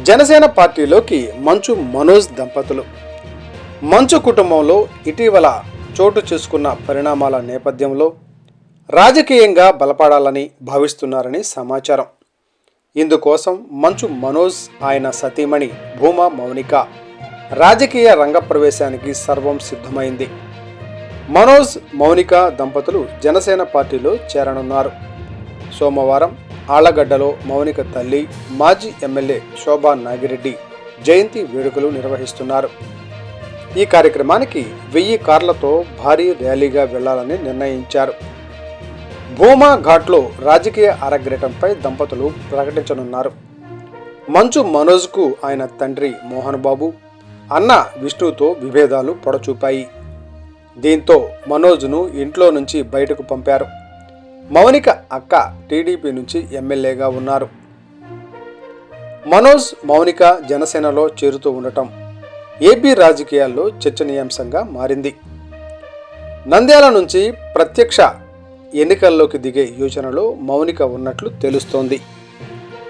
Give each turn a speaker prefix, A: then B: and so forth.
A: జనసేన పార్టీలోకి మంచు మనోజ్ దంపతులు. మంచు కుటుంబంలో ఇటీవల చోటు చేసుకున్న పరిణామాల నేపథ్యంలో రాజకీయంగా బలపడాలని భావిస్తున్నారని సమాచారం. ఇందుకోసం మంచు మనోజ్, ఆయన సతీమణి భూమా మౌనిక రాజకీయ రంగ ప్రవేశానికి సర్వం సిద్ధమైంది. మనోజ్, మౌనిక దంపతులు జనసేన పార్టీలో చేరనున్నారు. సోమవారం ఆళ్లగడ్డలో మౌనిక తల్లి, మాజీ ఎమ్మెల్యే శోభా నాగిరెడ్డి జయంతి వేడుకలు నిర్వహిస్తున్నారు. ఈ కార్యక్రమానికి 1000 కార్లతో భారీ ర్యాలీగా వెళ్లాలని నిర్ణయించారు. భూమా ఘాట్లో రాజకీయ అరగ్రేటంపై దంపతులు ప్రకటించనున్నారు. మంచు మనోజ్కు ఆయన తండ్రి మోహన్ బాబు, అన్న విష్ణుతో విభేదాలు పొడచూపాయి. దీంతో మనోజ్ను ఇంట్లో నుంచి బయటకు పంపారు. మౌనిక అక్క టీడీపీ నుంచి ఎమ్మెల్యేగా ఉన్నారు. మనోజ్, మౌనిక జనసేనలో చేరుతూ ఉండటం ఏపీ రాజకీయాల్లో చర్చనీయాంశంగా మారింది. నంద్యాల నుంచి ప్రత్యక్ష ఎన్నికల్లోకి దిగే యోచనలో మౌనిక ఉన్నట్లు తెలుస్తోంది.